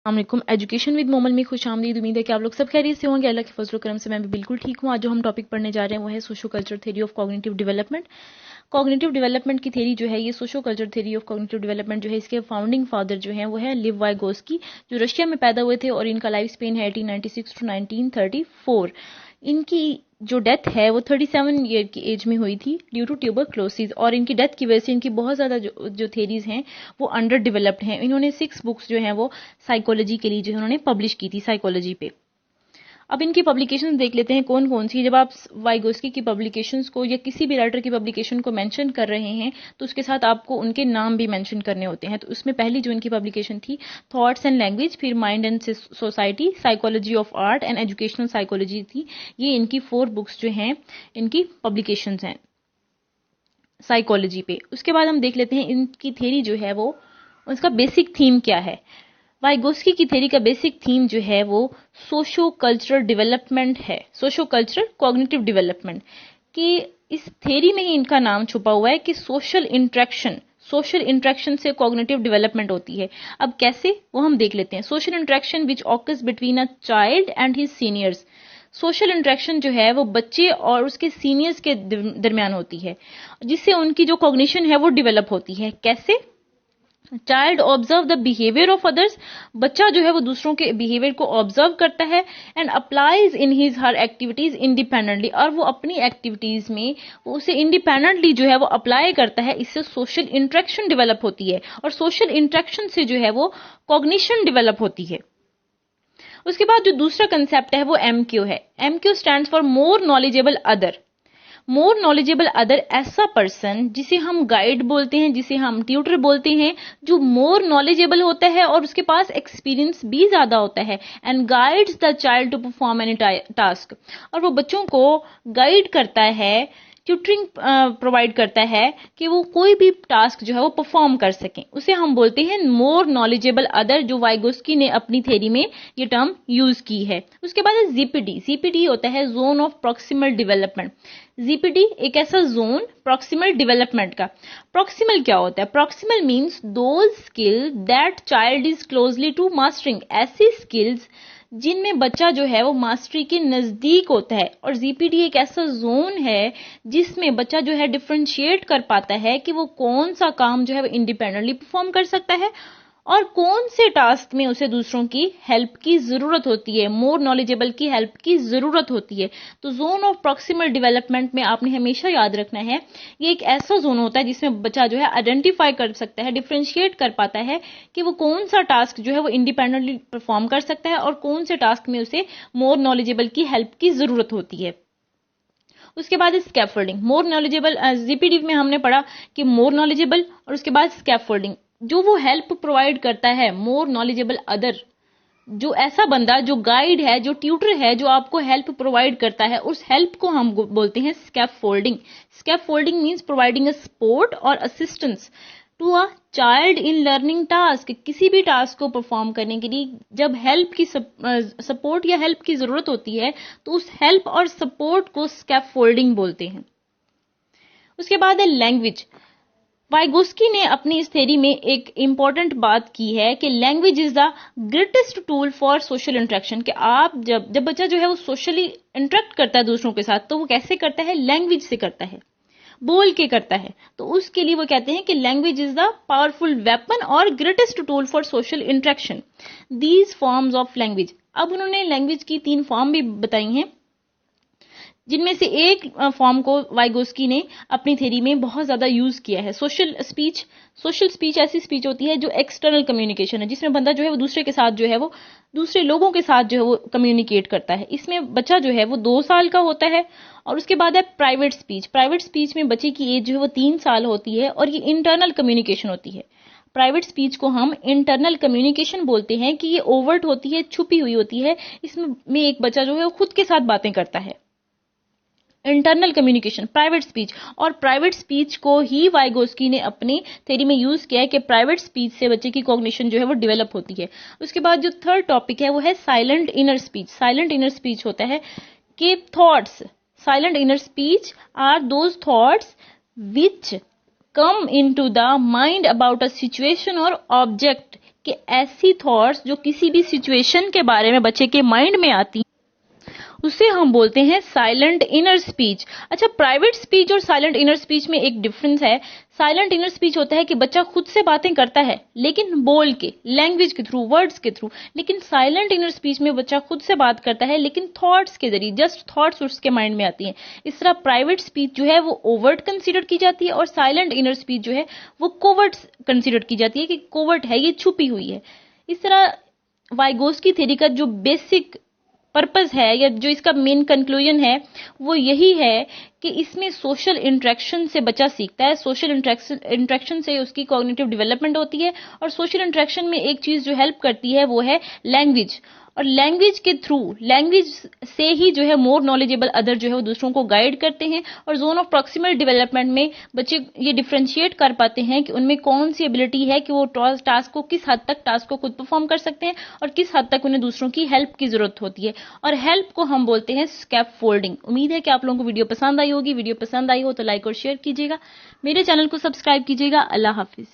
अस्सलामुअलैकुम। Education with Momal में खुश आमदीद। उम्मीद है कि आप लोग सब खैरियत से होंगे। अल्लाह के फजल करम से मैं भी बिल्कुल ठीक हूँ। आज जो हम टॉपिक पढ़ने जा रहे हैं वो है socio culture theory of cognitive development. Cognitive development की थ्योरी जो है, ये socio culture theory of cognitive development जो है, इसके फाउंडिंग फादर जो है वो है लिव वाइगोस्की, जो रशिया में पैदा हुए थे और इनका लाइफ स्पेन है 1896 टू 1934। इनकी जो डेथ है वो 37 ईयर की एज में हुई थी ड्यू टू ट्यूबरक्लोसिस, और इनकी डेथ की वजह से इनकी बहुत ज़्यादा जो थेरीज हैं वो अंडर डेवलप्ड हैं। इन्होंने 6 बुक्स जो हैं वो साइकोलॉजी के लिए जो उन्होंने पब्लिश की थी साइकोलॉजी पे। अब इनकी पब्लिकेशंस देख लेते हैं कौन कौन सी। जब आप वाइगोस्की की पब्लिकेशंस को या किसी भी राइटर की पब्लिकेशन को मेंशन कर रहे हैं तो उसके साथ आपको उनके नाम भी मेंशन करने होते हैं। तो उसमें पहली जो इनकी पब्लिकेशन थी थॉट्स एंड लैंग्वेज, फिर mind and society, psychology of art and educational psychology थी। ये इनकी 4 बुक्स जो हैं इनकी पब्लिकेशंस हैं साइकोलॉजी पे। उसके बाद हम देख लेते हैं इनकी थ्योरी जो है वो उसका बेसिक थीम क्या है। वाइगोस्की की थ्योरी का बेसिक थीम जो है वो सोशो कल्चरल डेवलपमेंट है, सोशो कल्चरल कॉग्निटिव डेवलपमेंट। कि इस थ्योरी में ही इनका नाम छुपा हुआ है कि सोशल इंटरेक्शन से कॉग्निटिव डेवलपमेंट होती है। अब कैसे, वो हम देख लेते हैं। Social interaction which occurs between a child and his seniors. Social interaction जो है वो बच्चे और उसके सीनियर्स के दरमियान होती है, जिससे उनकी जो कॉग्निशन है वो डेवलप होती है। कैसे? Child observe the behaviour of others. बच्चा जो है वो दूसरों के बिहेवियर को ऑब्जर्व करता है and applies in his her activities independently, और वो अपनी एक्टिविटीज में वो उसे इंडिपेंडेंटली जो है वो अप्लाई करता है। इससे सोशल इंटरेक्शन डेवलप होती है और सोशल इंटरेक्शन से जो है वो कॉग्निशन डेवलप होती है। उसके बाद जो दूसरा कंसेप्ट है वो एमक्यू है। MQ stands for more knowledgeable other. More knowledgeable other ऐसा पर्सन जिसे हम गाइड बोलते हैं, जिसे हम ट्यूटर बोलते हैं, जो मोर नॉलेजेबल होता है और उसके पास एक्सपीरियंस भी ज्यादा होता है। And guides the child to perform any task, और वो बच्चों को गाइड करता है, ट्यूटरिंग प्रोवाइड करता है कि वो कोई भी टास्क जो है वो परफॉर्म कर सकें। उसे हम बोलते हैं मोर नॉलेजेबल अदर, जो वाइगोस्की ने अपनी थ्योरी में ये टर्म यूज की है। उसके बाद है जीपीडी। जीपीडी होता है zone of proximal development. GPD एक ऐसा जोन प्रॉक्सिमल डेवलपमेंट का। प्रॉक्सिमल क्या होता है? Proximal means those skill that child is closely to mastering. ऐसी स्किल्स जिनमें बच्चा जो है वो मास्टरी के नजदीक होता है। और जीपीडी एक ऐसा जोन है जिसमें बच्चा जो है डिफरेंशिएट कर पाता है कि वो कौन सा काम जो है वो इंडिपेंडेंटली परफॉर्म कर सकता है और कौन से टास्क में उसे दूसरों की हेल्प की जरूरत होती है, मोर नॉलेजेबल की हेल्प की जरूरत होती है। तो जोन ऑफ प्रॉक्सिमल डेवलपमेंट में आपने हमेशा याद रखना है, ये एक ऐसा जोन होता है जिसमें बच्चा जो है आइडेंटिफाई कर सकता है, डिफरेंशिएट कर पाता है कि वो कौन सा टास्क जो है वो इंडिपेंडेंटली परफॉर्म कर सकता है और कौन से टास्क में उसे मोर नॉलेजेबल की हेल्प की जरूरत होती है। उसके बाद स्कैफोल्डिंग। मोर नॉलेजेबल, जीपीडी में हमने पढ़ा कि मोर नॉलेजेबल, और उसके बाद स्कैफोल्डिंग, जो वो हेल्प प्रोवाइड करता है, मोर नॉलेजेबल अदर, जो ऐसा बंदा जो गाइड है, जो ट्यूटर है, जो आपको हेल्प प्रोवाइड करता है, उस हेल्प को हम बोलते हैं scaffolding. Scaffolding means providing a support और assistance to a child in learning task. किसी भी टास्क को परफॉर्म करने के लिए जब हेल्प की सपोर्ट या हेल्प की जरूरत होती है तो उस हेल्प और सपोर्ट को स्कैफोल्डिंग बोलते हैं। उसके बाद है लैंग्वेज। वाइगोस्की ने अपनी इस थ्योरी में एक इंपॉर्टेंट बात की है कि language is the greatest tool for social interaction. कि आप जब बच्चा जो है वो सोशली इंटरेक्ट करता है दूसरों के साथ, तो वो कैसे करता है? लैंग्वेज से करता है, बोल के करता है। तो उसके लिए वो कहते हैं कि language is the powerful weapon और greatest tool for social interaction. These forms of language. अब उन्होंने लैंग्वेज की 3 फॉर्म भी बताई हैं, जिनमें से एक फॉर्म को वाइगोस्की ने अपनी थ्योरी में बहुत ज्यादा यूज किया है, सोशल स्पीच। सोशल स्पीच ऐसी स्पीच होती है जो एक्सटर्नल कम्युनिकेशन है, जिसमें बंदा जो है वो दूसरे के साथ जो है वो दूसरे लोगों के साथ जो है वो कम्युनिकेट करता है। इसमें बच्चा जो है वो 2 साल का होता है। और उसके बाद है प्राइवेट स्पीच। प्राइवेट स्पीच में बच्चे की एज जो है वो 3 साल होती है और ये इंटरनल कम्युनिकेशन होती है। प्राइवेट स्पीच को हम इंटरनल कम्युनिकेशन बोलते हैं कि ये ओवर्ट होती है, छुपी हुई होती है। इसमें एक बच्चा जो है वो खुद के साथ बातें करता है। Internal communication, private speech. और प्राइवेट स्पीच को ही वाइगोस्की ने अपनी थ्योरी में यूज किया है कि प्राइवेट स्पीच से बच्चे की कॉग्निशन जो है वो डेवलप होती है। उसके बाद जो थर्ड टॉपिक है वो है silent inner speech. Silent inner speech होता है कि thoughts, silent inner speech are those thoughts which come into the mind about a situation or object कि ऐसी थॉट्स जो किसी भी सिचुएशन के बारे में बच्चे के माइंड में आती उसे हम बोलते हैं साइलेंट इनर स्पीच। अच्छा, प्राइवेट स्पीच और साइलेंट इनर स्पीच में एक डिफरेंस है। साइलेंट इनर स्पीच होता है कि बच्चा खुद से बातें करता है लेकिन बोल के, लैंग्वेज के थ्रू, वर्ड्स के थ्रू। लेकिन साइलेंट इनर स्पीच में बच्चा खुद से बात करता है लेकिन थॉट्स के जरिए, जस्ट थॉट्स उसके माइंड में आती हैं। इस तरह प्राइवेट स्पीच जो है वो ओवर्ट कंसीडर की जाती है और साइलेंट इनर स्पीच जो है वो कोवर्ट कंसीडर की जाती है कि कोवर्ट है, ये छुपी हुई है। इस तरह वाइगोस्की थ्योरी का जो बेसिक पर्पस है या जो इसका मेन कंक्लूजन है वो यही है कि इसमें सोशल इंटरेक्शन से बच्चा सीखता है। सोशल इंटरेक्शन से उसकी कॉग्निटिव डेवलपमेंट होती है और सोशल इंटरेक्शन में एक चीज जो हेल्प करती है वो है लैंग्वेज। और लैंग्वेज के थ्रू, लैंग्वेज से ही जो है मोर नॉलेजेबल अदर जो है वो दूसरों को गाइड करते हैं। और जोन ऑफ प्रॉक्सिमल डेवलपमेंट में बच्चे ये डिफरेंशिएट कर पाते हैं कि उनमें कौन सी एबिलिटी है कि वो टास्क को किस हद तक टास्क को खुद परफॉर्म कर सकते हैं और किस हद तक उन्हें दूसरों की हेल्प की जरूरत होती है। और हेल्प को हम बोलते हैं स्कैप फोल्डिंग। उम्मीद है कि आप लोगों को वीडियो पसंद आई होगी। वीडियो पसंद आई हो तो लाइक और शेयर कीजिएगा, मेरे चैनल को सब्सक्राइब कीजिएगा। अल्लाह हाफिज।